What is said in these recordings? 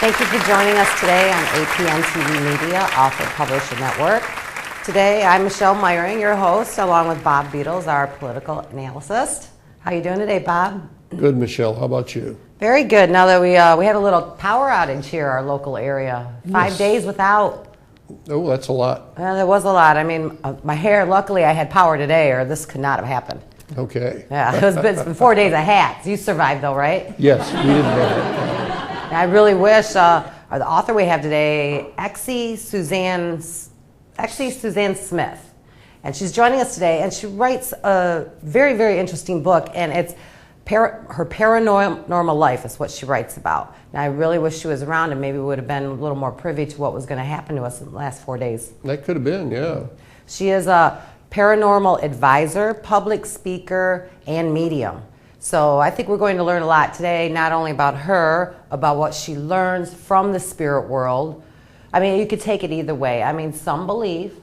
Thank you for joining us today on APN TV Media, Author Publisher Network. Today, I'm Michelle Meyering, your host, along with Bob Beadles, our political analyst. How are you doing today, Bob? Good, Michelle. How about you? Very good. Now that we had a little power outage here, our local area. 5 days without. Oh, that's a lot. There was a lot. I mean, my hair, luckily I had power today, or this could not have happened. Okay. Yeah, it's been 4 days of hats. You survived though, right? Yes, we didn't have it. I really wish the author we have today, Exie Susanne Smith, and she's joining us today, and she writes a very, very interesting book, and it's her paranormal life is what she writes about. Now, I really wish she was around, and maybe would have been a little more privy to what was going to happen to us in the last 4 days. That could have been, yeah. She is a paranormal advisor, public speaker, and medium. So I think we're going to learn a lot today, not only about her, about what she learns from the spirit world. I mean, you could take it either way. I mean, some believe.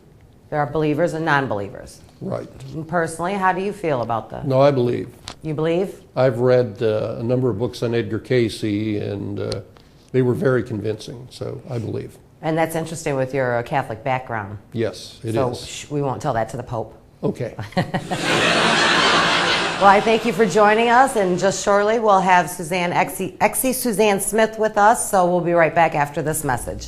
There are believers and non-believers. Right. And personally, how do you feel about that? No, I believe. You believe? I've read a number of books on Edgar Cayce, and they were very convincing, so I believe. And that's interesting with your Catholic background. Yes, it is. So we won't tell that to the Pope. Okay. Well, I thank you for joining us, and just shortly we'll have Exie Susanne Smith with us, so we'll be right back after this message.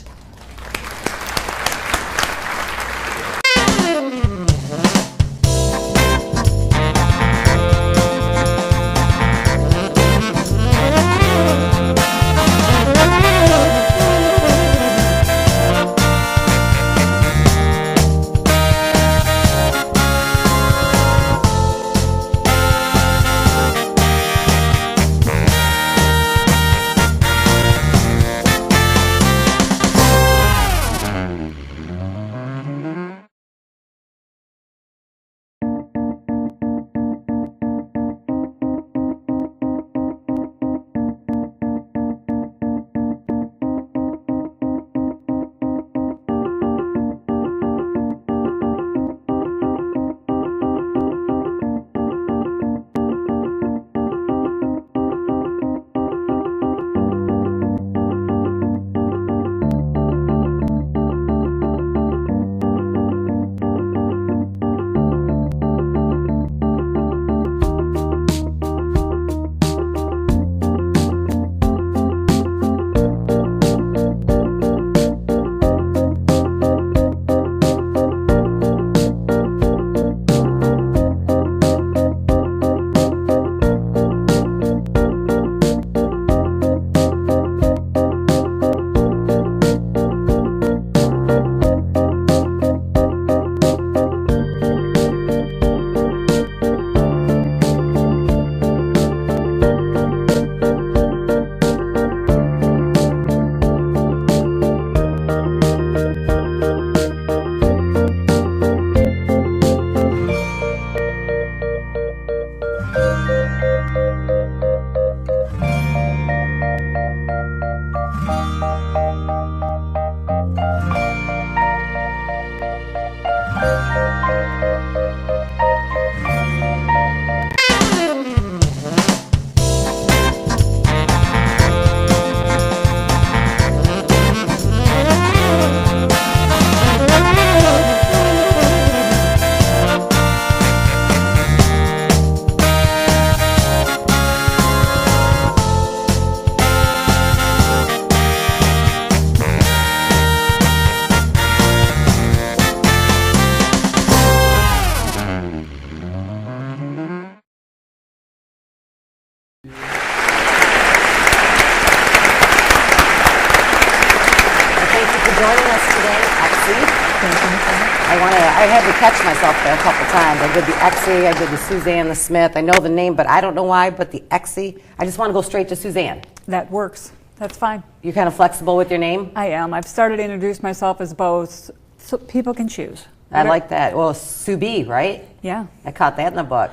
I had to catch myself there a couple times. I did the Exie, I did the Susanne, the Smith. I know the name, but I don't know why, but the Exie, I just want to go straight to Susanne. That works. That's fine. You're kind of flexible with your name? I am. I've started to introduce myself as both, so people can choose. I like that. Well, Subi, right? Yeah. I caught that in the book.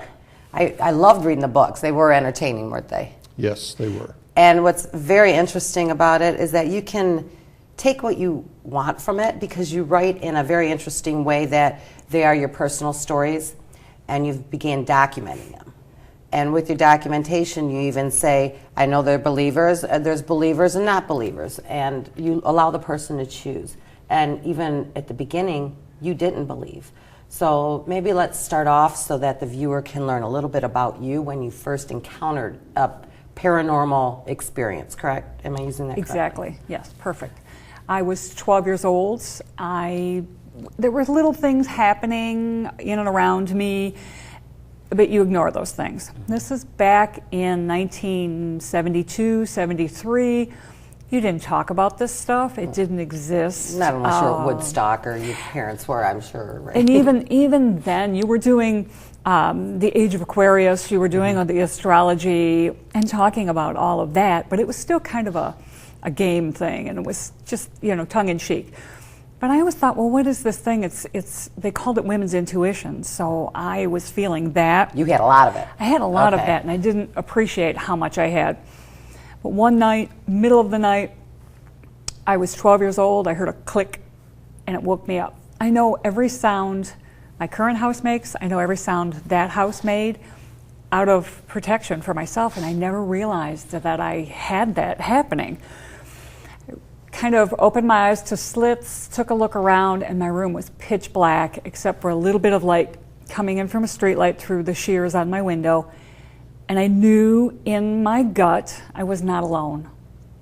I loved reading the books. They were entertaining, weren't they? Yes, they were. And what's very interesting about it is that you can take what you want from it because you write in a very interesting way that they are your personal stories and you've began documenting them. And with your documentation, you even say, I know they're believers, there's believers and not believers, and you allow the person to choose. And even at the beginning, you didn't believe. So maybe let's start off so that the viewer can learn a little bit about you when you first encountered a paranormal experience, correct? Am I using that correctly? Exactly. Yes, perfect. I was 12 years old. There were little things happening in and around me, but you ignore those things. This is back in 1972, 73. You didn't talk about this stuff. It didn't exist. Not unless you're at Woodstock or your parents were, I'm sure. Right? And even then, you were doing the Age of Aquarius, you were doing the astrology and talking about all of that, but it was still kind of a game thing, and it was just, tongue-in-cheek. But I always thought, well, what is this thing? They called it women's intuition, so I was feeling that. You had a lot of it. I had a lot of that, and I didn't appreciate how much I had. But one night, middle of the night, I was 12 years old, I heard a click, and it woke me up. I know every sound my current house makes, I know every sound that house made out of protection for myself, and I never realized that I had that happening. Kind of opened my eyes to slits, took a look around, and my room was pitch black except for a little bit of light coming in from a street light through the shears on my window. And I knew in my gut I was not alone.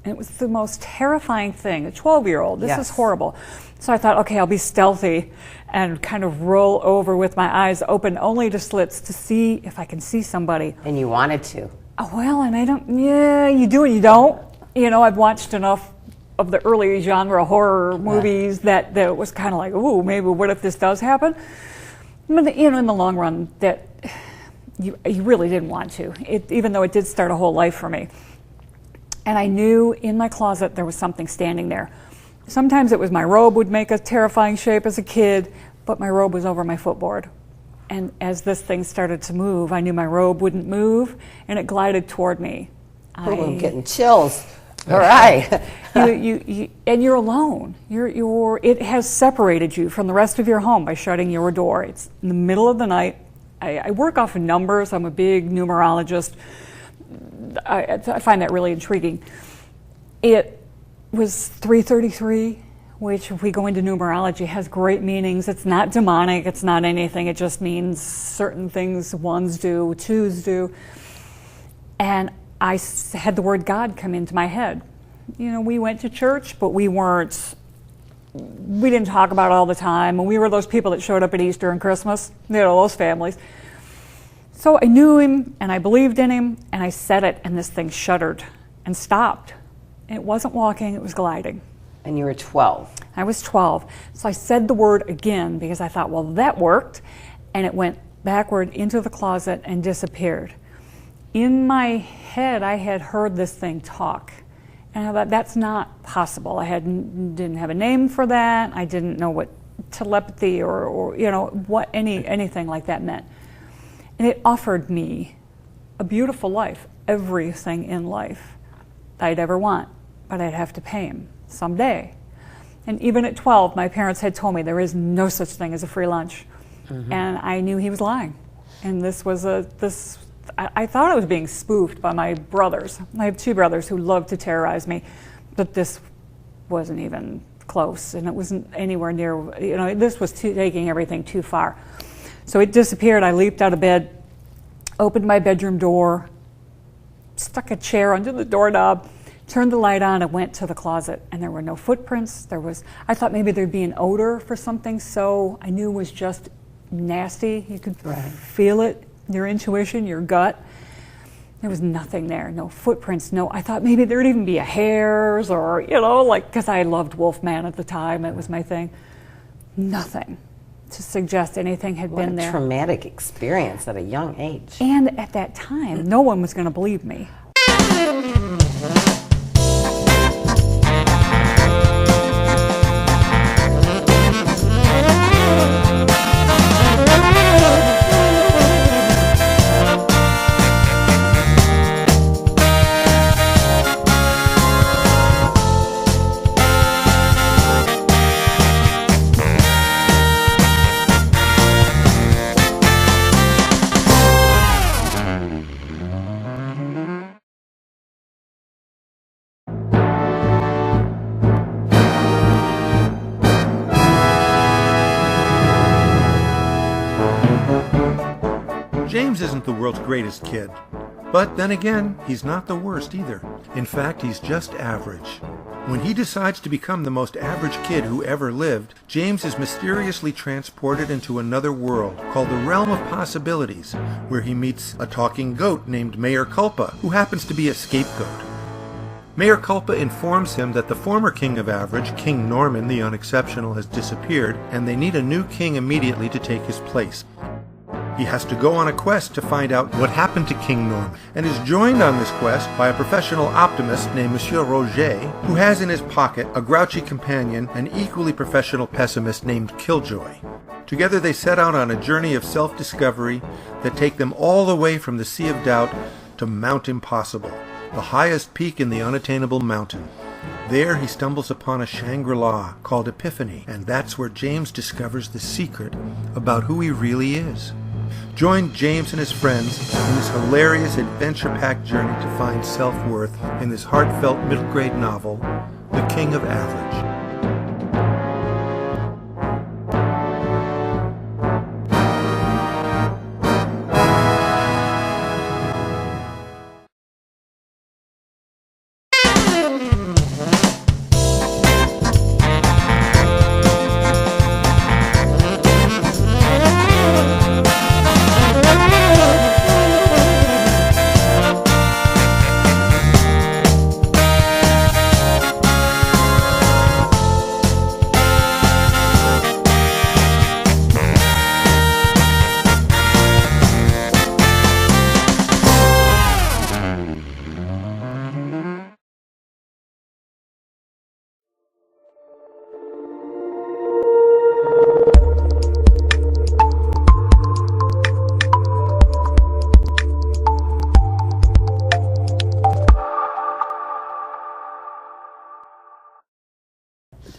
And it was the most terrifying thing. A 12-year-old, this is horrible. So I thought, okay, I'll be stealthy and kind of roll over with my eyes open only to slits to see if I can see somebody. And you wanted to. Oh, well, and I don't, you do and you don't. I've watched enough of the early genre horror movies that it was kind of like, ooh, maybe what if this does happen? But, in the long run, that you really didn't want to, even though it did start a whole life for me. And I knew in my closet there was something standing there. Sometimes it was my robe would make a terrifying shape as a kid, but my robe was over my footboard. And as this thing started to move, I knew my robe wouldn't move, and it glided toward me. I'm getting chills. All right. And you're alone. It has separated you from the rest of your home by shutting your door. It's in the middle of the night. I work off of numbers. I'm a big numerologist. I find that really intriguing. It was 333, which if we go into numerology has great meanings. It's not demonic. It's not anything. It just means certain things ones do, twos do. And I had the word God come into my head. We went to church, but we didn't talk about it all the time. And we were those people that showed up at Easter and Christmas, those families. So I knew him and I believed in him and I said it and this thing shuddered and stopped. It wasn't walking, it was gliding. And you were 12. I was 12. So I said the word again because I thought, well, that worked. And it went backward into the closet and disappeared. In my head, I had heard this thing talk. And I thought, that's not possible. I didn't have a name for that. I didn't know what telepathy or what anything like that meant. And it offered me a beautiful life, everything in life I'd ever want, but I'd have to pay him someday. And even at 12, my parents had told me there is no such thing as a free lunch. Mm-hmm. And I knew he was lying. And this was I thought I was being spoofed by my brothers. I have two brothers who love to terrorize me, but this wasn't even close, and it wasn't anywhere near, this was taking everything too far. So it disappeared. I leaped out of bed, opened my bedroom door, stuck a chair under the doorknob, turned the light on, and went to the closet, and there were no footprints. I thought maybe there'd be an odor for something, so I knew it was just nasty. You could feel it. Your intuition, your gut. There was nothing there, no footprints, I thought maybe there'd even be a hairs or, because I loved Wolfman at the time, it was my thing. Nothing. to suggest anything had What been a there. traumatic experience at a young age. And at that time, no one was going to believe me. James isn't the world's greatest kid, but then again, he's not the worst either. In fact, he's just average. When he decides to become the most average kid who ever lived, James is mysteriously transported into another world called the Realm of Possibilities, where he meets a talking goat named Mayor Culpa, who happens to be a scapegoat. Mayor Culpa informs him that the former king of average, King Norman the Unexceptional, has disappeared, and they need a new king immediately to take his place. He has to go on a quest to find out what happened to King Norman, and is joined on this quest by a professional optimist named Monsieur Roger, who has in his pocket a grouchy companion, an equally professional pessimist named Killjoy. Together they set out on a journey of self-discovery that take them all the way from the Sea of Doubt to Mount Impossible, the highest peak in the unattainable mountain. There he stumbles upon a Shangri-La called Epiphany, and that's where James discovers the secret about who he really is. Join James and his friends in this hilarious adventure-packed journey to find self-worth in this heartfelt middle-grade novel, The King of Average.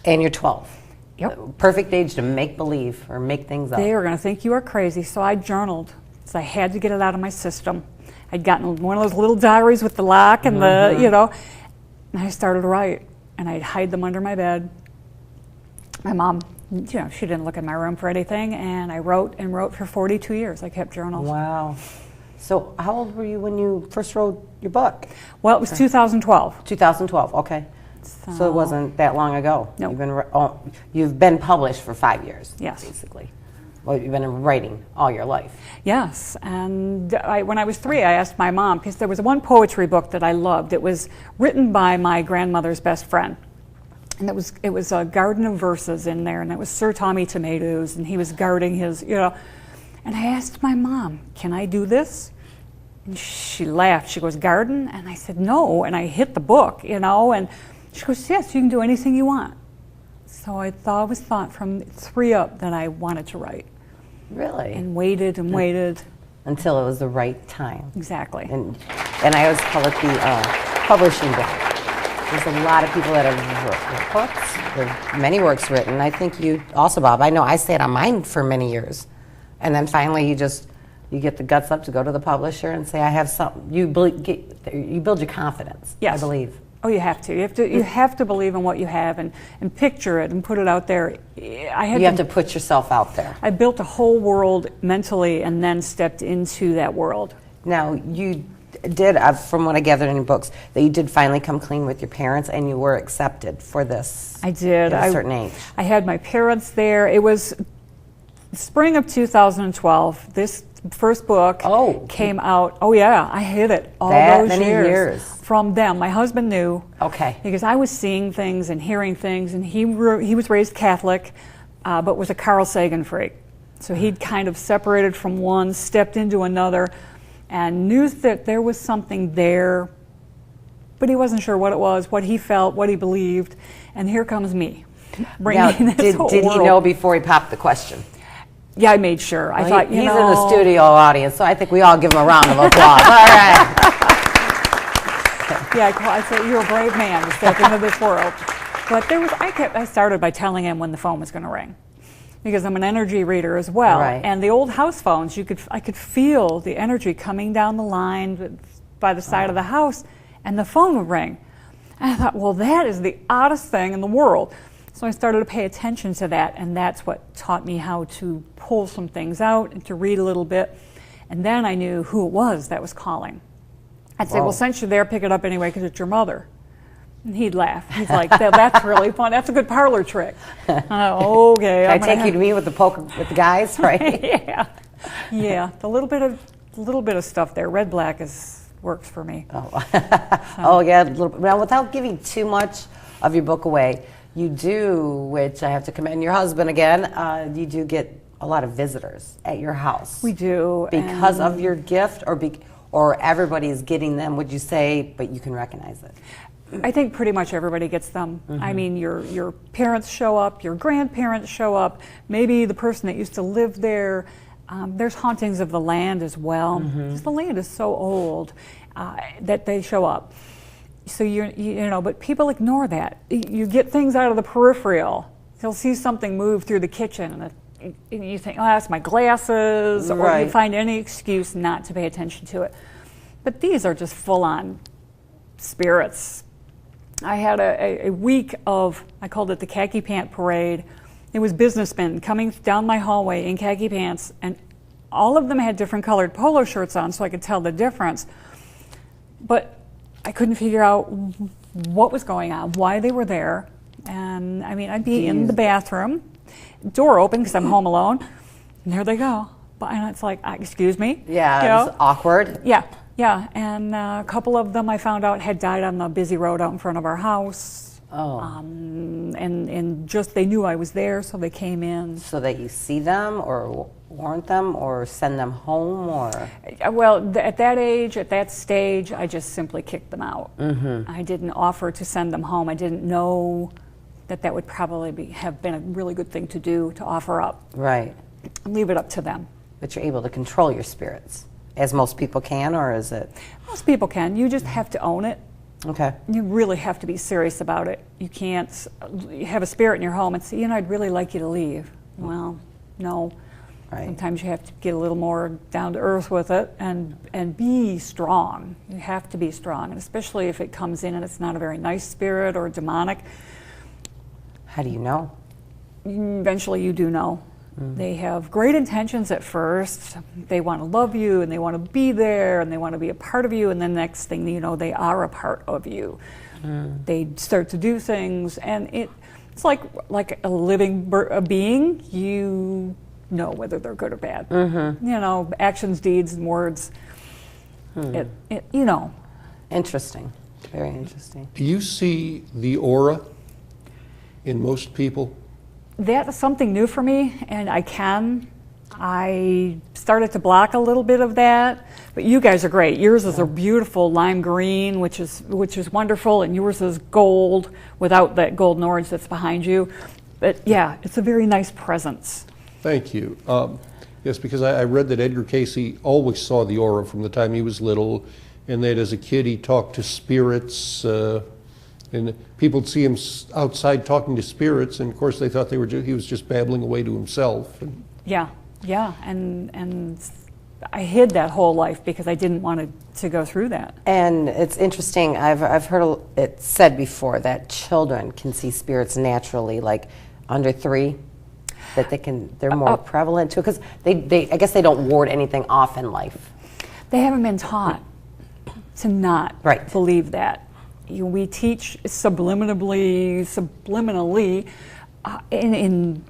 And you're 12. Yep. Perfect age to make believe or make things up. They were going to think you were crazy, so I journaled. So I had to get it out of my system. I'd gotten one of those little diaries with the lock and the, and I started to write. And I'd hide them under my bed. My mom, she didn't look in my room for anything, and I wrote and wrote for 42 years. I kept journals. Wow. So how old were you when you first wrote your book? Well, it was 2012. 2012, okay. So it wasn't that long ago. No. You've been published for 5 years. Yes. Basically. Well, you've been writing all your life. Yes, and when I was 3, I asked my mom, because there was one poetry book that I loved. It was written by my grandmother's best friend. And it was a garden of verses in there, and it was Sir Tommy Tomatoes, and he was guarding his, And I asked my mom, can I do this? And she laughed. She goes, garden? And I said, no, and I hit the book, and she goes, yes, you can do anything you want. So I was thought from 3 up that I wanted to write. Really? And waited and waited. Until it was the right time. Exactly. And I always call it the publishing book. There's a lot of people that have written books. There are many works written. I think you also, Bob, I know I stayed on mine for many years. And then finally you get the guts up to go to the publisher and say, I have something. You build your confidence, yes. I believe. Oh, you have to. You have to believe in what you have and picture it and put it out there. You have to put yourself out there. I built a whole world mentally and then stepped into that world. Now, you did, from what I gathered in your books, that you did finally come clean with your parents and you were accepted for this. I did. At a certain age. I had my parents there. It was spring of 2012. This first book came out. Oh yeah, I hid it all those many years from them. My husband knew. Okay. Because I was seeing things and hearing things, and he was raised Catholic, but was a Carl Sagan freak. So he'd kind of separated from one, stepped into another, and knew that there was something there, but he wasn't sure what it was, what he felt, what he believed. And here comes me, bringing this whole did he world. know before he popped the question? Yeah, I made sure. I thought, he's in the studio audience, so I think we all give him a round of applause. All right. Yeah, I said, you're a brave man to step into this world. But I started by telling him when the phone was going to ring, because I'm an energy reader as well. Right. And the old house phones, I could feel the energy coming down the line by the side of the house, and the phone would ring. And I thought, well, that is the oddest thing in the world. So I started to pay attention to that, and that's what taught me how to pull some things out and to read a little bit. And then I knew who it was that was calling. I'd say, well, since you're there, pick it up anyway because it's your mother. And he'd laugh. He's like, that's really fun. That's a good parlor trick. Okay. Can I take you to meet with the guys, right? Yeah. Yeah. The little bit of stuff there. Red black works for me. Oh yeah. Now, without giving too much of your book away, you do, which I have to commend your husband again. You do get a lot of visitors at your house. We do because of your gift, or everybody's getting them. Would you say? But you can recognize it. I think pretty much everybody gets them. Mm-hmm. I mean, your parents show up, your grandparents show up, maybe the person that used to live there. There's hauntings of the land as well, because the land is so old that they show up. So but people ignore that. You get things out of the peripheral. You'll see something move through the kitchen, and you think, oh, that's my glasses, or you find any excuse not to pay attention to it. But these are just full-on spirits. I had a week of, I called it the khaki pant parade. It was businessmen coming down my hallway in khaki pants, and all of them had different colored polo shirts on, so I could tell the difference. But I couldn't figure out what was going on, why they were there. And I mean, I'd be in the bathroom, door open because I'm home alone, and there they go. And it's like, excuse me? Yeah, it's awkward. Yeah, and a couple of them I found out had died on the busy road out in front of our house. Oh. And just they knew I was there, so they came in. So that you see them, or warrant them, or send them home, or? Well, at that age, at that stage, I just simply kicked them out. Mm-hmm. I didn't offer to send them home. I didn't know that would probably have been a really good thing to do, to offer up. Right. Leave it up to them. But you're able to control your spirits. As most people can, or is it? Most people can. You just have to own it. Okay. You really have to be serious about it. You can't have a spirit in your home and say, I'd really like you to leave. Well, no. Right. Sometimes you have to get a little more down to earth with it and be strong. You have to be strong, and especially if it comes in and it's not a very nice spirit or demonic. How do you know? Eventually you do know. They have great intentions at first. They want to love you, and they want to be there, and they want to be a part of you, and then next thing you know, they are a part of you. They start to do things, and it's like a living being. You know whether they're good or bad. Actions, deeds, and words. Interesting. Very interesting. Do you see the aura in most people? That's something new for me, and I started to block a little bit of that, but you guys are great. Yours is a beautiful lime green, which is wonderful, and yours is gold without that golden orange that's behind you. But yeah, it's a very nice presence. Thank you. Yes, because I read that Edgar Cayce always saw the aura from the time he was little, and that as a kid he talked to spirits, and people would see him outside talking to spirits, and of course they thought he was just babbling away to himself. Yeah, and I hid that whole life because I didn't want to go through that. And it's interesting. I've heard it said before that children can see spirits naturally, like under 3, that they're more prevalent to, because they I guess they don't ward anything off in life. They haven't been taught to not believe that. We teach subliminally in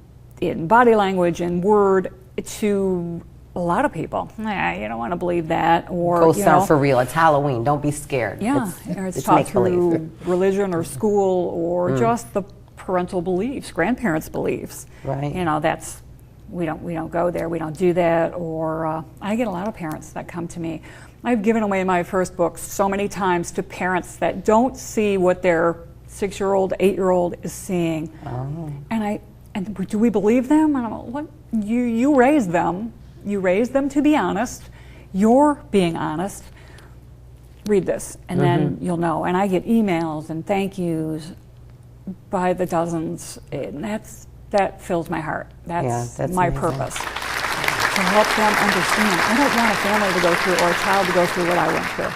body language and word to a lot of people. You don't want to believe that, or ghosts are for real. It's Halloween. Don't be scared. Yeah, it's taught through religion or school or just the parental beliefs, grandparents' beliefs. Right. You know, that's, we don't go there, we don't do that, or I get a lot of parents that come to me. I've given away my first book so many times to parents that don't see what their 6-year-old, 8-year-old is seeing. Oh. And do we believe them? And I'm like, what? You raised them. You raised them to be honest. You're being honest. Read this, and then you'll know. And I get emails and thank yous by the dozens. And that fills my heart. That's my amazing. purpose, to help them understand. I don't want a family to go through, or a child to go through what I went through.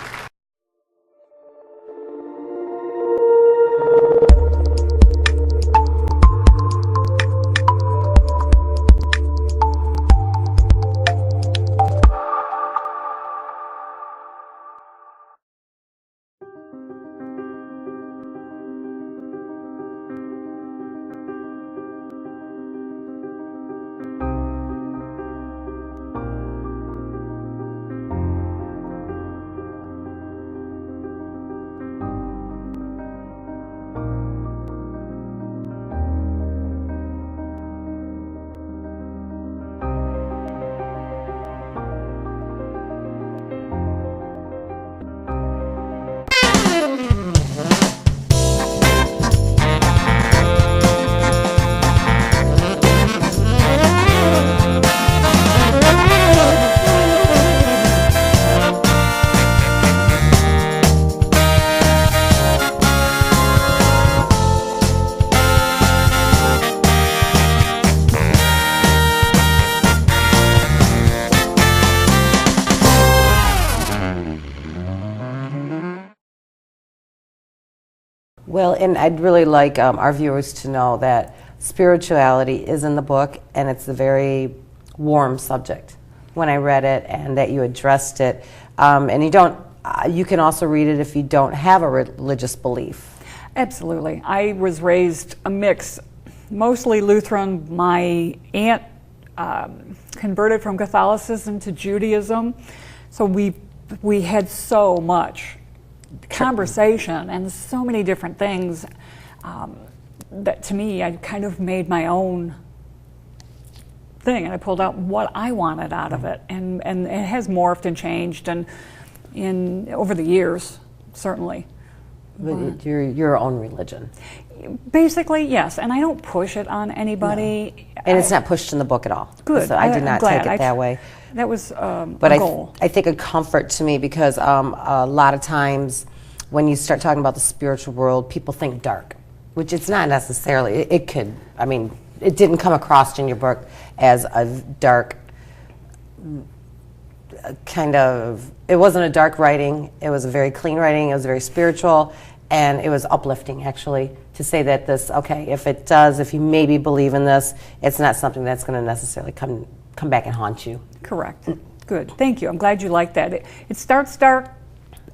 Well, and I'd really like our viewers to know that spirituality is in the book, and it's a very warm subject when I read it, and that you addressed it. And you can also read it if you don't have a religious belief. Absolutely. I was raised a mix, mostly Lutheran. My aunt converted from Catholicism to Judaism, so we had so much conversation and so many different things that to me I kind of made my own thing, and I pulled out what I wanted out of it, and it has morphed and changed and over the years, certainly. But your own religion. Basically, yes, and I don't push it on anybody. No. And it's not pushed in the book at all. Good. So I did not take it that way. That was a goal. I think a comfort to me, because a lot of times when you start talking about the spiritual world, people think dark, which it's not necessarily. It could, I mean, it didn't come across in your book as a dark kind of, it wasn't a dark writing. It was a very clean writing. It was very spiritual, and it was uplifting, actually, to say that this, okay, if you maybe believe in this, it's not something that's going to necessarily come back and haunt you. Correct. Good. Thank you. I'm glad you like that. It starts dark,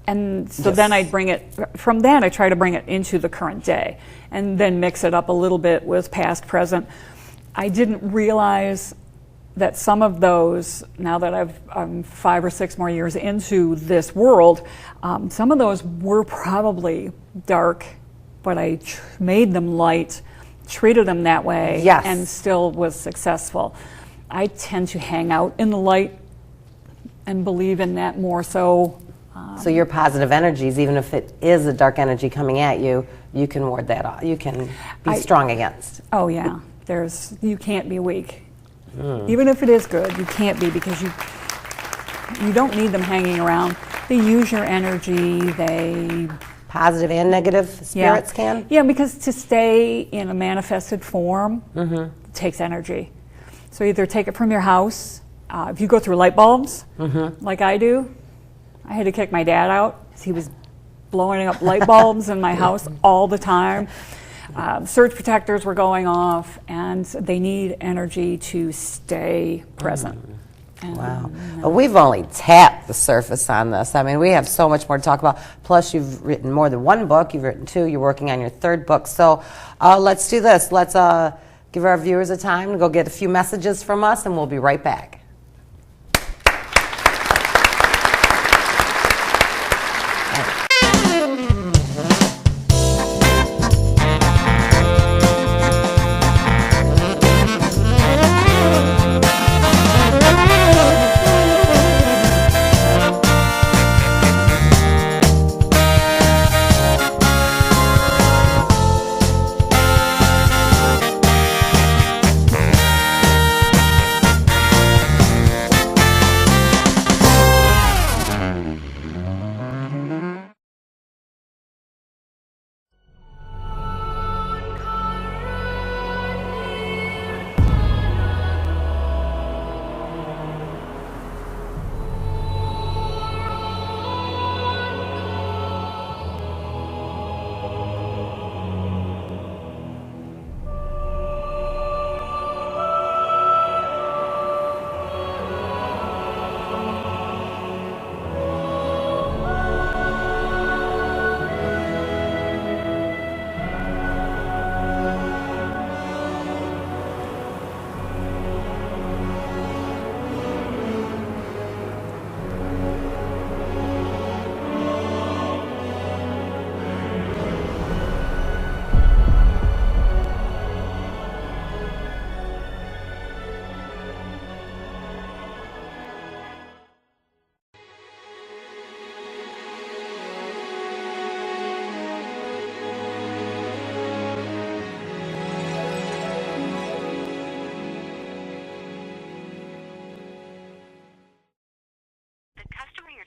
and so Yes. then I bring it, from that I try to bring it into the current day, and then mix it up a little bit with past, present. I didn't realize that some of those, now that I'm 5 or 6 more years into this world, some of those were probably dark, but I made them light, treated them that way, Yes. and still was successful. I tend to hang out in the light and believe in that more so. So your positive energies, even if it is a dark energy coming at you, you can ward that off. You can be strong against. Oh yeah, you can't be weak. Even if it is good, you can't be, because you don't need them hanging around. They use your energy, Positive and negative spirits can? Yeah, because to stay in a manifested form takes energy. So either take it from your house. If you go through light bulbs, like I do, I had to kick my dad out because he was blowing up light bulbs in my house all the time. Surge protectors were going off, and they need energy to stay present. Wow. Well, we've only tapped the surface on this. I mean, we have so much more to talk about. Plus, you've written more than one book. You've written 2. You're working on your 3rd book. So let's do this. Let's give our viewers a time to go get a few messages from us, and we'll be right back.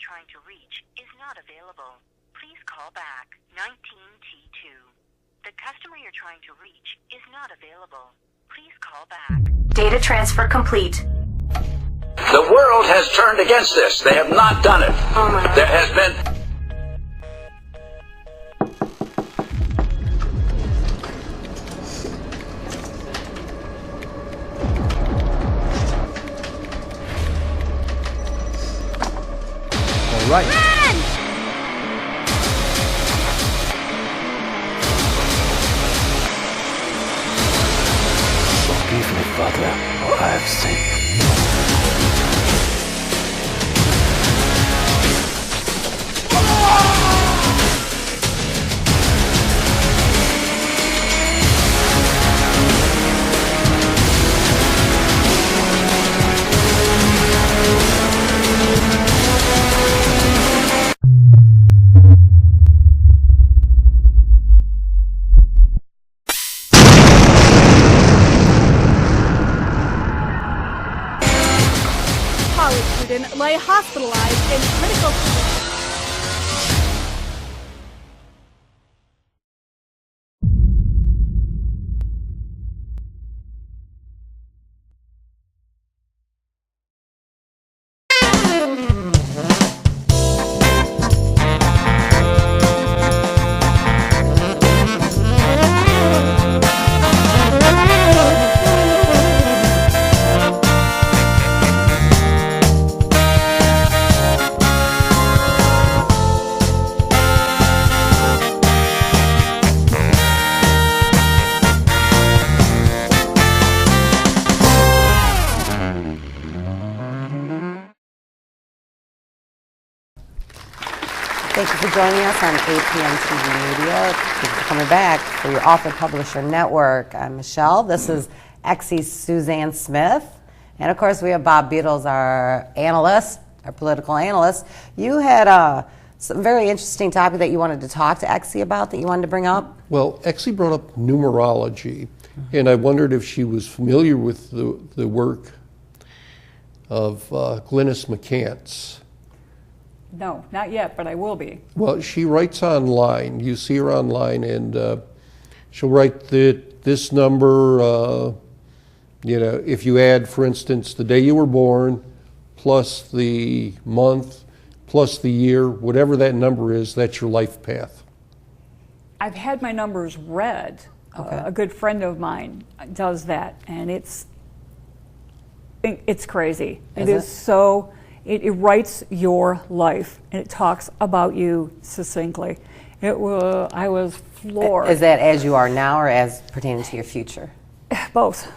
trying to reach is not available. Please call back 19T2. The customer you're trying to reach is not available. Please call back. Data transfer complete. The world has turned against this. They have not done it. Oh my God. There has been... All right. Forgive me, Father, for I have sinned. Lay hospitalized in critical. Thank you for joining us on APN TV Media. Thank you for coming back for your Author Publisher Network. I'm Michelle. This is Exie Susanne Smith. And of course, we have Bob Beadles, our analyst, our political analyst. You had some very interesting topic that you wanted to talk to Exie about, that you wanted to bring up. Well, Exie brought up numerology, and I wondered if she was familiar with the work of Glynis McCants. No, not yet, but I will be. Well, she writes online. You see her online, and she'll write this number, if you add, for instance, the day you were born, plus the month, plus the year, whatever that number is, that's your life path. I've had my numbers read. Okay. A good friend of mine does that, and it's crazy. It is so... It writes your life, and it talks about you succinctly. I was floored. Is that as you are now or as pertaining to your future? Both.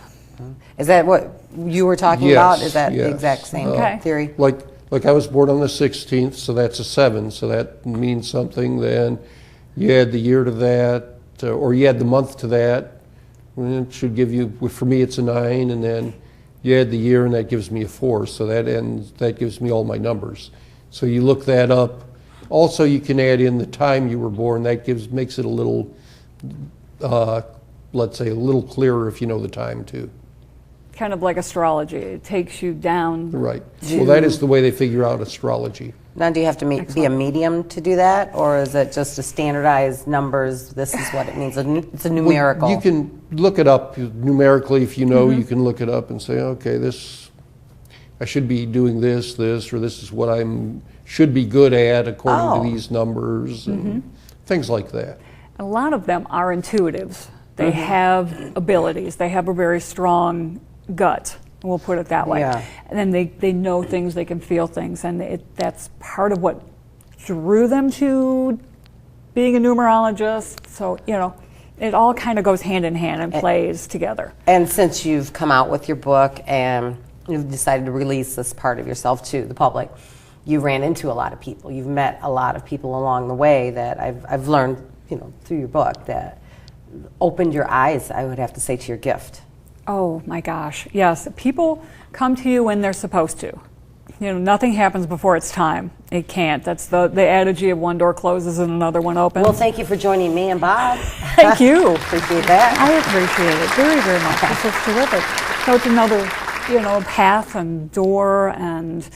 Is that what you were talking about? Is that the exact same theory? Like I was born on the 16th, so that's a 7, so that means something. Then you add the year to that, or you add the month to that, and it should give you, for me it's a 9, and then you add the year, and that gives me a 4, so that gives me all my numbers. So you look that up. Also, you can add in the time you were born. That makes it a little, let's say, a little clearer if you know the time too. Kind of like astrology. It takes you down. Right. Well, that is the way they figure out astrology. Now, do you have to be a medium to do that, or is it just a standardized numbers? This is what it means. It's a numerical. Well, you can look it up numerically if you know. You can look it up and say, okay, I should be doing this, or this is what should be good at according to these numbers, and things like that. A lot of them are intuitives. They have abilities. They have a very strong gut. We'll put it that way. Yeah. And then they know things, they can feel things, and that's part of what drew them to being a numerologist. So, it all kind of goes hand in hand and plays together. And since you've come out with your book and you've decided to release this part of yourself to the public, you ran into a lot of people. You've met a lot of people along the way that I've learned, through your book, that opened your eyes, I would have to say, to your gift. Oh my gosh, yes. People come to you when they're supposed to. Nothing happens before it's time. It can't. That's the adage of one door closes and another one opens. Well, thank you for joining me and Bob. Thank you. Appreciate that. I appreciate it very, very much. This is terrific. So it's another, path and door, and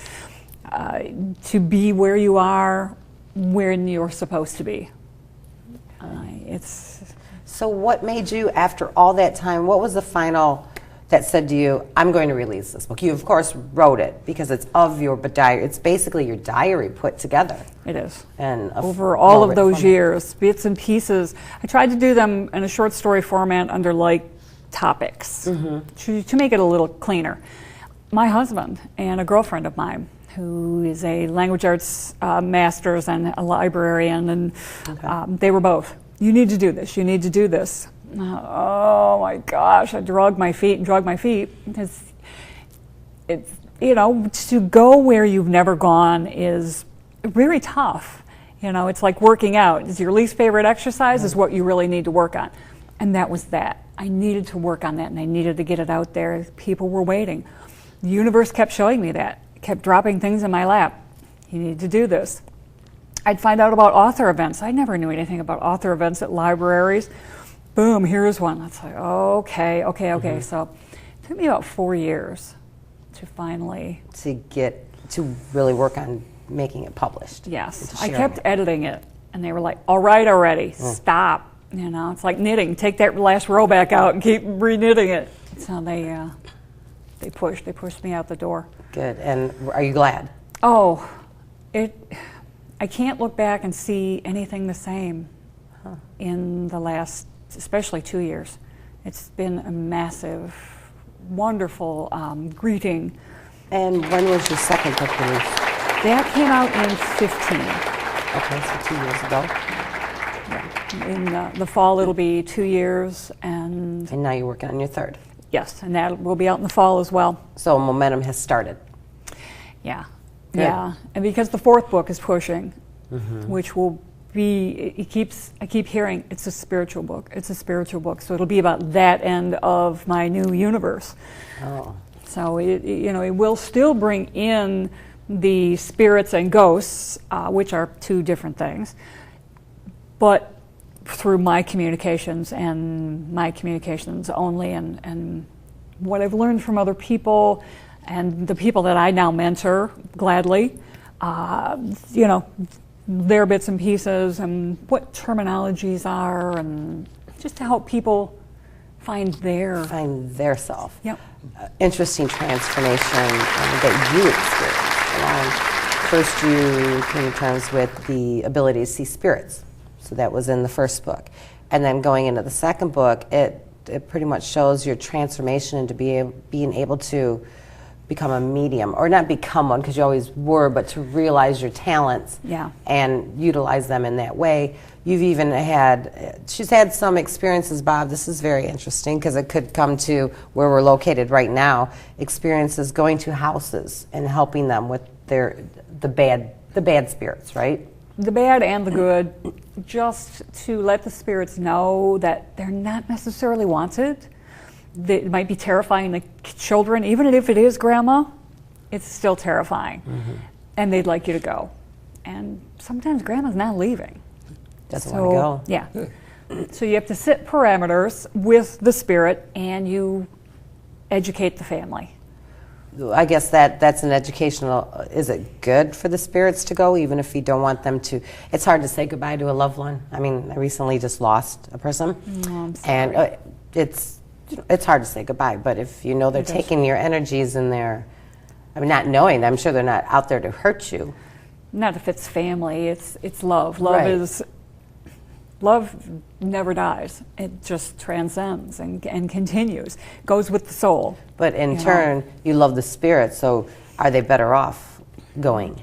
to be where you are, when you're supposed to be. So what made you, after all that time, what was the final that said to you, I'm going to release this book? You, of course, wrote it because it's of your diary. It's basically your diary put together. It is. And over all of those years, bits and pieces. I tried to do them in a short story format under like topics to make it a little cleaner. My husband and a girlfriend of mine, who is a language arts master's and a librarian, and they were both, you need to do this, you need to do this. Oh my gosh, I drug my feet because it's, to go where you've never gone is really tough. It's like working out. It's your least favorite exercise is what you really need to work on. And that was that. I needed to work on that, and I needed to get it out there. People were waiting. The universe kept showing me that. It kept dropping things in my lap. You need to do this. I'd find out about author events. I never knew anything about author events at libraries. Boom, here's one. It's like, okay. So it took me about 4 years to finally... To really work on making it published. Yes. I kept editing it, and they were like, all right already, stop. It's like knitting. Take that last row back out and keep re-knitting it. So they pushed me out the door. Good. And are you glad? Oh, I can't look back and see anything the same in the last, especially 2 years. It's been a massive, wonderful greeting. And when was your second book released? That came out in 15. Okay, so 2 years ago. Yeah. In the fall, it'll be 2 years, and now you're working on your third. Yes, and that will be out in the fall as well. So momentum has started. Yeah. Good. Yeah, and because the fourth book is pushing, which will be, I keep hearing it's a spiritual book. It's a spiritual book, so it'll be about that end of my new universe. Oh. So it will still bring in the spirits and ghosts, which are two different things, but through my communications and my communications only, and what I've learned from other people and the people that I now mentor gladly, their bits and pieces and what terminologies are, and just to help people find their self. Yep. Interesting transformation that you experienced. First, you came to terms with the ability to see spirits. So that was in the first book. And then going into the second book, it pretty much shows your transformation into being able to become a medium, or not become one because you always were, but to realize your talents and utilize them in that way. You've even she's had some experiences, Bob, this is very interesting because it could come to where we're located right now, experiences going to houses and helping them with the bad spirits, right? The bad and the good, just to let the spirits know that they're not necessarily wanted. It might be terrifying to children, even if it is grandma, it's still terrifying. And they'd like you to go. And sometimes grandma's not leaving. Doesn't want to go. Yeah. So you have to set parameters with the spirit, and you educate the family. I guess that's an educational, is it good for the spirits to go, even if you don't want them to? It's hard to say goodbye to a loved one. I mean, I recently just lost a person. Oh, I'm sorry. And it's hard to say goodbye, but if they're taking your energies and not knowing, I'm sure they're not out there to hurt you. Not if it's family, it's love. Love never dies. It just transcends and continues, goes with the soul. But in turn, you love the spirit, so are they better off going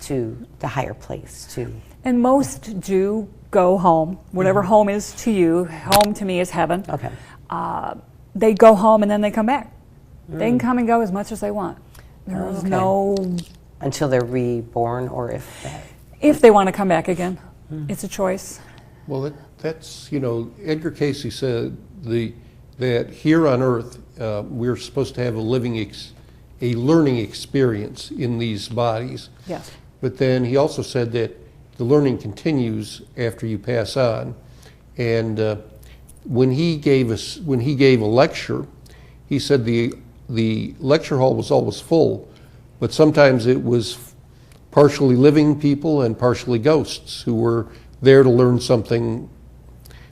to the higher place too? And most do go home, whatever home is to you. Home to me is heaven. Okay. They go home and then they come back. They can come and go as much as they want. There's no... Until they're reborn, or if they want to come back again. It's a choice. Well, that's, Edgar Casey said that here on Earth, we're supposed to have a learning experience in these bodies. Yes. But then he also said that the learning continues after you pass on. And when he gave a lecture, he said the lecture hall was always full, but sometimes it was partially living people and partially ghosts who were there to learn something.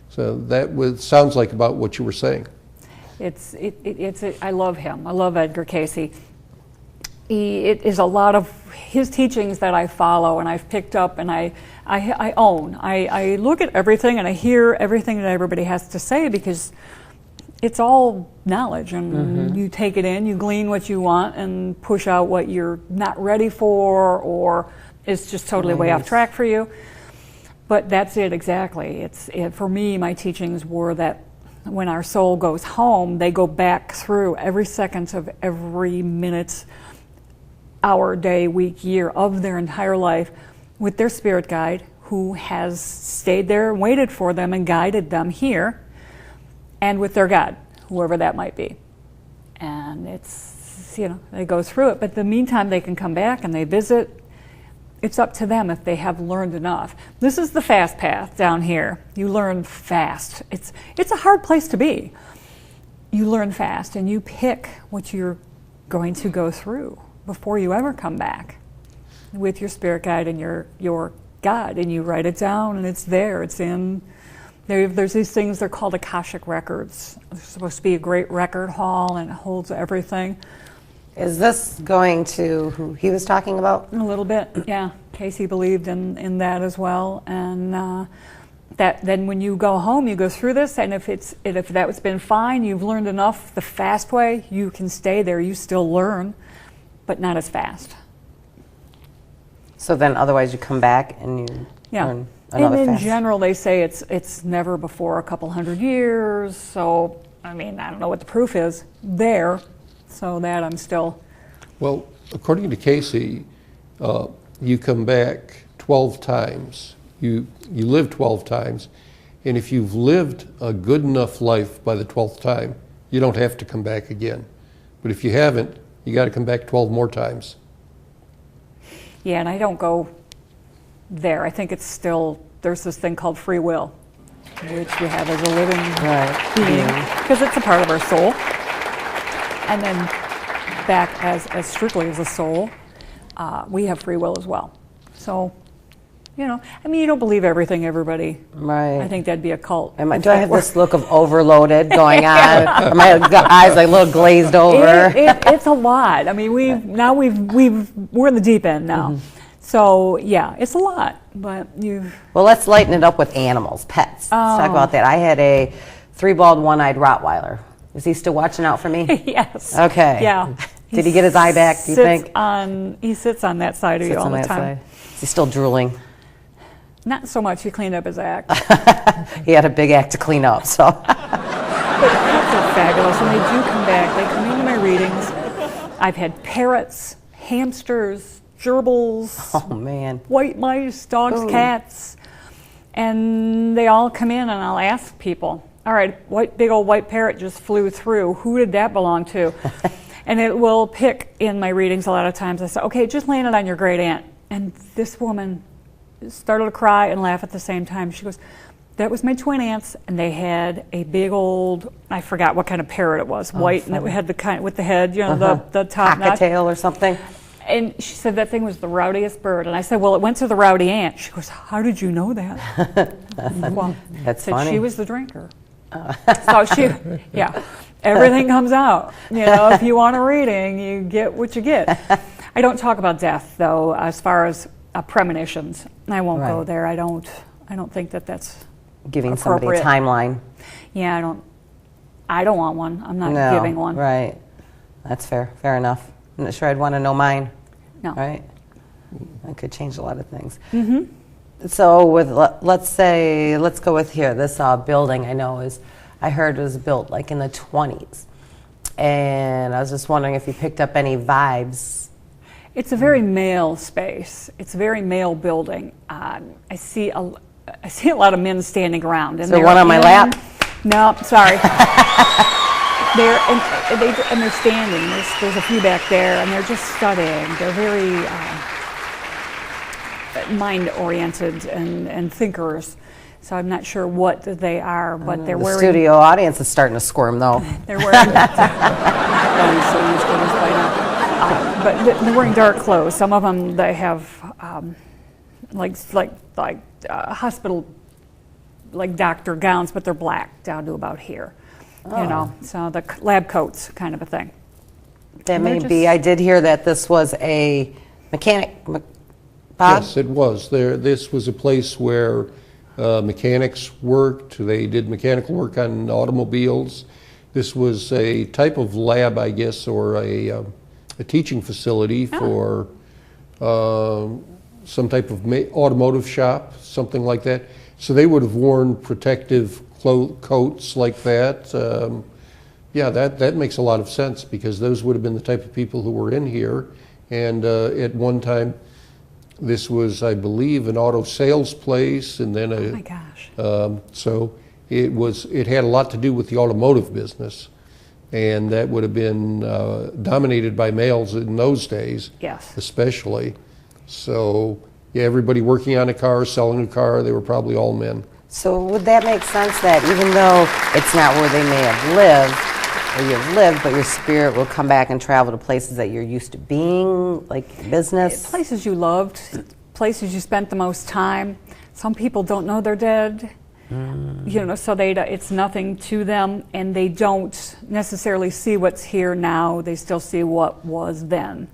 So sounds like about what you were saying. I love him. I love Edgar Cayce. It is a lot of his teachings that I follow and I've picked up and I own. I look at everything and I hear everything that everybody has to say because it's all knowledge and you take it in, you glean what you want and push out what you're not ready for or is just totally way off track for you. But that's it exactly. For me, my teachings were that when our soul goes home, they go back through every second of every minute, hour, day, week, year of their entire life with their spirit guide who has stayed there and waited for them and guided them here, and with their God, whoever that might be. And it's, they go through it. But in the meantime, they can come back and they visit. It's up to them if they have learned enough. This is the fast path down here. You learn fast. It's a hard place to be. You learn fast and you pick what you're going to go through before you ever come back with your spirit guide and your God, and you write it down and it's there. It's in there's these things, they're called Akashic records. There's supposed to be a great record hall and it holds everything. Is this going to who he was talking about? A little bit, yeah. Cayce believed in that as well, and that then when you go home, you go through this, and if that's been fine, you've learned enough the fast way, you can stay there. You still learn, but not as fast. So then, otherwise, you come back and you learn another and in fast. general, they say it's never before a couple hundred years. So I mean, I don't know what the proof is there. So that I'm still... Well, according to Cayce, you come back 12 times. You live 12 times. And if you've lived a good enough life by the 12th time, you don't have to come back again. But if you haven't, you got to come back 12 more times. Yeah, and I don't go there. I think it's still... There's this thing called free will, which we have as a living being, because it's a part of our soul. And then back as strictly as a soul, we have free will as well. So, I mean, you don't believe everything, everybody. Right. I think that'd be a cult. Do I have this look of overloaded going on? Are my eyes like a little glazed over? It's a lot. I mean, we're in the deep end now. So yeah, it's a lot. But Well, let's lighten it up with animals, pets. Let's talk about that. I had a 3-bald, 1-eyed Rottweiler. Is he still watching out for me? Yes. Okay. Yeah. Did he get his eye back, do you think? He sits on that side of you all the time. Is he still drooling? Not so much. He cleaned up his act. He had a big act to clean up, so. But pets are fabulous, and they do come back. They come into my readings. I've had parrots, hamsters, gerbils. Oh, man. White mice, dogs, cats. And they all come in, and I'll ask people, all right, big old white parrot just flew through. Who did that belong to? And it will pick in my readings a lot of times. I say, okay, just land it on your great aunt. And this woman started to cry and laugh at the same time. She goes, that was my twin aunts, and they had a big old, I forgot what kind of parrot it was, white, funny. And it had the kind with the head, the top knot. Cockatail or something. And she said that thing was the rowdiest bird. And I said, well, it went to the rowdy aunt. She goes, how did you know that? Well, that's said funny. She was the drinker. So everything comes out. If you want a reading, you get what you get. I don't talk about death, though, as far as premonitions. I won't go there. I don't think that's giving somebody a timeline. Yeah, I don't want one. I'm not giving one. Right. That's fair. Fair enough. I'm not sure I'd want to know mine. No. Right? That could change a lot of things. Mm-hmm. So let's go with here. This building I heard was built like in the 20s. And I was just wondering if you picked up any vibes. It's a very male space. It's a very male building. I see a lot of men standing around. Is there one on my lap? No, sorry. They're standing. There's a few back there, and they're just studying. They're very mind-oriented and thinkers. So I'm not sure what they are, but they're wearing... The studio audience is starting to squirm, though. They're wearing... but they're wearing dark clothes. Some of them, they have like hospital, like doctor gowns, but they're black down to about here. Oh. You know, so the lab coats kind of a thing. That may be. I did hear that this was a mechanic. Bob? Yes, it was. This was a place where mechanics worked. They did mechanical work on automobiles. This was a type of lab, I guess, or a teaching facility for some type of automotive shop, something like that. So they would have worn protective coats like that. Yeah, that makes a lot of sense, because those would have been the type of people who were in here. And at one time, this was, I believe, an auto sales place, and then oh my gosh. So it had a lot to do with the automotive business, and that would have been dominated by males in those days. Yes. Especially. So yeah, everybody working on a car, selling a car, they were probably all men. So would that make sense that even though it's not where they may have lived, or you've lived, but your spirit will come back and travel to places that you're used to being, like business? Places you loved, places you spent the most time. Some people don't know they're dead, you know, so it's nothing to them, and they don't necessarily see what's here now. They still see what was then.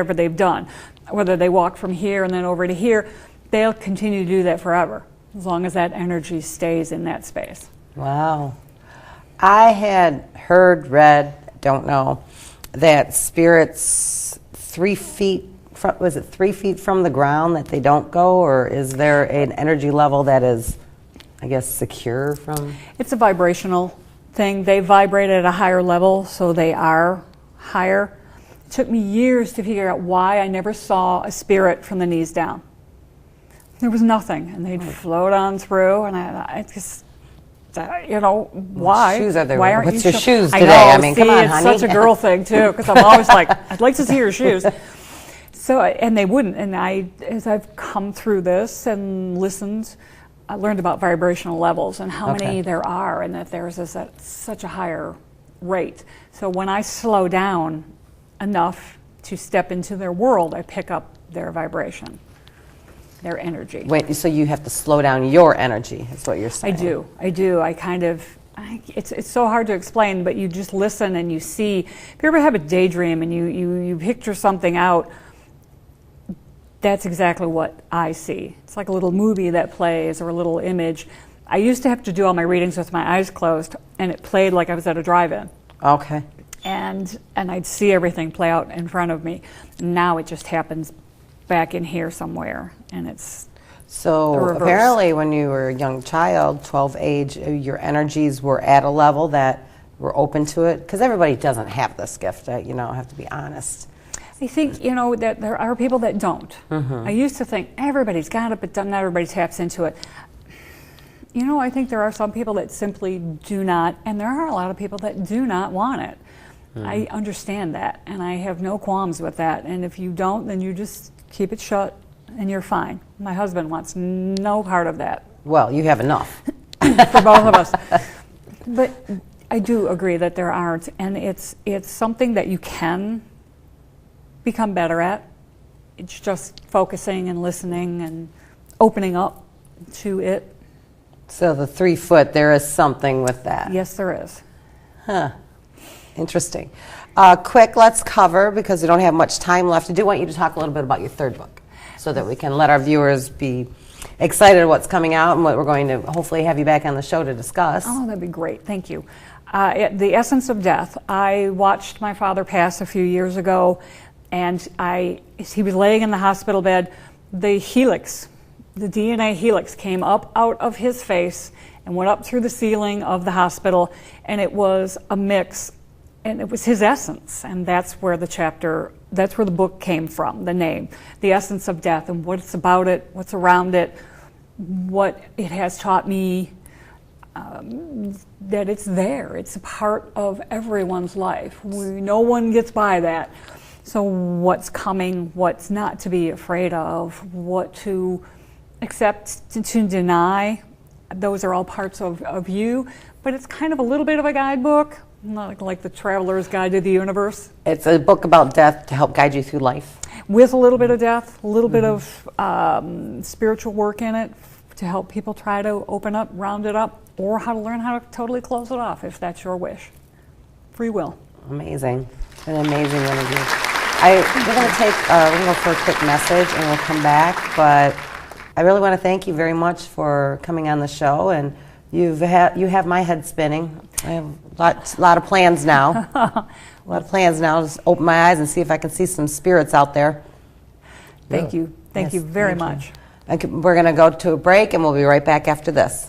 whatever they've done. Whether they walk from here and then over to here, they'll continue to do that forever, as long as that energy stays in that space. Wow. I had heard, read, don't know, that spirits 3 feet from, was it 3 feet from the ground that they don't go, or is there an energy level that is, I guess, secure from? It's a vibrational thing. They vibrate at a higher level, so they are higher. It took me years to figure out why I never saw a spirit from the knees down. There was nothing, and they'd float on through, and I just, you know, why? Shoes are there? Why aren't What's you your shoes today? I know, I mean, see, come on, it's honey. such a girl thing too, because I'm always like, I'd like to see your shoes. So, and they wouldn't, and as I've come through this and listened, I learned about vibrational levels and how many there are, and that theirs is at such a higher rate. So when I slow down enough to step into their world, I pick up their vibration, their energy. Wait, so you have to slow down your energy, is what you're saying? I do. I kind of, it's so hard to explain, but you just listen and you see. If you ever have a daydream and you picture something out, that's exactly what I see. It's like a little movie that plays or a little image. I used to have to do all my readings with my eyes closed, and it played like I was at a drive-in. Okay. And I'd see everything play out in front of me. Now it just happens back in here somewhere, and it's So the reverse. apparently when you were a young child, 12 age, your energies were at a level that were open to it? Because everybody doesn't have this gift, you know, I have to be honest. I think, you know, that there are people that don't. I used to think everybody's got it, but not everybody taps into it. You know, I think there are some people that simply do not, and there are a lot of people that do not want it. I understand that, and I have no qualms with that. And if you don't, then you just keep it shut, and you're fine. My husband wants no part of that. Well, you have enough. For both of us. But I do agree that there aren't, and it's something that you can become better at. It's just focusing and listening and opening up to it. So the 3 foot, there is something with that. Yes, there is. Huh. Interesting. Quick, let's cover, because we don't have much time left. I do want you to talk a little bit about your third book so that we can let our viewers be excited what's coming out and what we're going to hopefully have you back on the show to discuss. Oh, that'd be great. Thank you. The Essence of Death. I watched my father pass a few years ago, and he was laying in the hospital bed. The helix, the DNA helix, came up out of his face and went up through the ceiling of the hospital, and it was a mix, and it was his essence, and that's where the book came from, the name, The Essence of Death, and what it's about it, what's around it, what it has taught me, that it's there. It's a part of everyone's life. No one gets by that. So what's coming, what's not to be afraid of, what to accept, to deny, those are all parts of you. But it's kind of a little bit of a guidebook, not like the Traveler's Guide to the Universe. It's a book about death to help guide you through life. With a little bit of death, a little bit of spiritual work in it to help people try to open up, round it up, or how to learn how to totally close it off if that's your wish. Free will. Amazing. An amazing interview. We're going to go for a quick message and we'll come back, but I really want to thank you very much for coming on the show, and you have my head spinning. I have a lot of plans now. Just open my eyes and see if I can see some spirits out there. Thank you. Thank you very much. We're going to go to a break, and we'll be right back after this.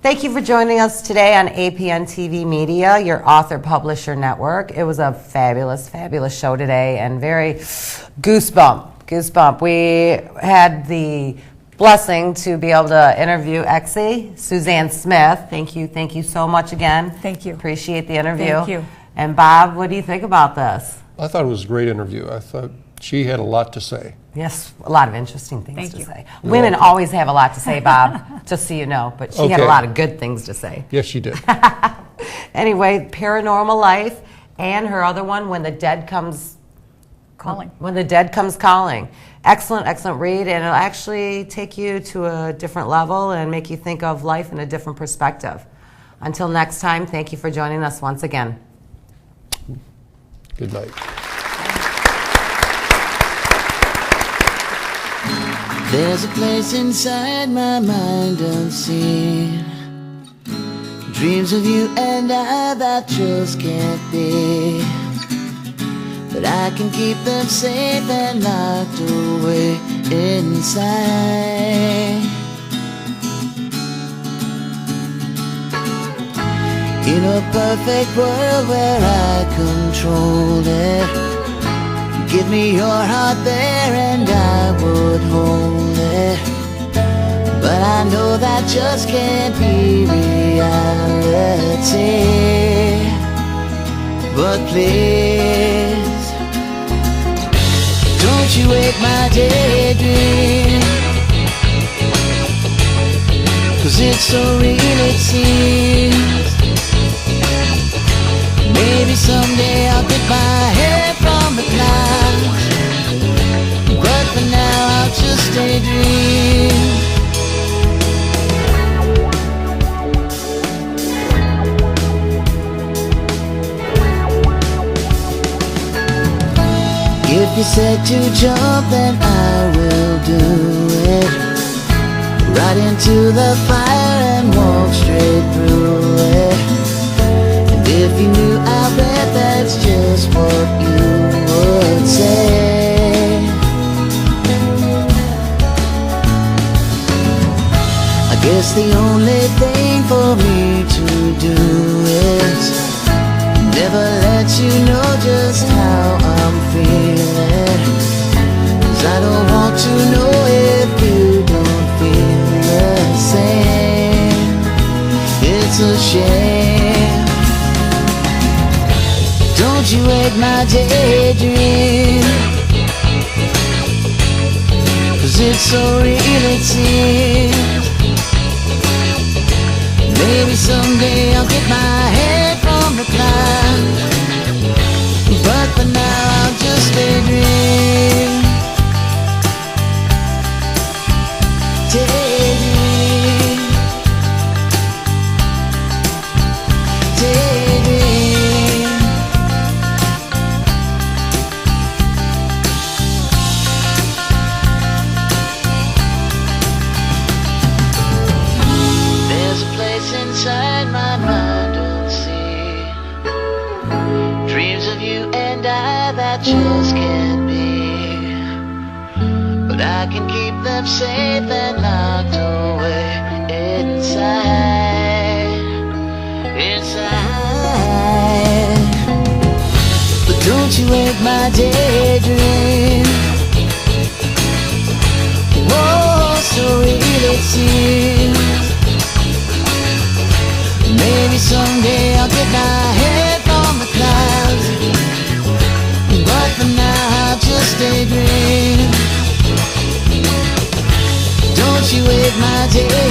Thank you for joining us today on APN TV Media, your author publisher network. It was a fabulous, fabulous show today and very goosebump. We had the blessing to be able to interview Exie Susanne Smith. Thank you so much again. Thank you. Appreciate the interview. Thank you. And Bob, what do you think about this? I thought it was a great interview. I thought she had a lot to say. Yes, a lot of interesting things Thank to you. say. Women always have a lot to say, Bob, just so you know, but she had a Okay. lot of good things to say. Yes, she did. Anyway, Paranormal Life and her other one, When the Dead Comes Calling. When the Dead Comes Calling. Excellent read, and it'll actually take you to a different level and make you think of life in a different perspective. Until next time, thank you for joining us once again. Good night. There's a place inside my mind unseen, dreams of you and I that just can't be, but I can keep them safe and locked away inside. In a perfect world where I control it, give me your heart there and I would hold it. But I know that just can't be reality. But please, don't you wake my daydream, 'cause it's so real it seems. Maybe someday I'll get my head from the clouds, but for now I'll just daydream. If you said to jump, then I will do it. Right into the fire and walk straight through it. If you knew, I bet that's just what you would say. I guess the only thing for me to do is never let you know just how I'm feeling, 'cause I don't want to know if you don't feel the same. It's a shame. Don't you wake my daydream, 'cause it's so real it seems. Maybe someday I'll get my head from the clouds, but for now I'll just daydream. Daydream. Daydream. There's a place inside my mind unseen, dreams of you and I that just can't be, but I can keep them safe and locked away inside. But don't you wake my daydream. Whoa, so real it seems. Maybe someday I'll get my head from the clouds, but for now I'll just daydream. Don't you wake my daydream.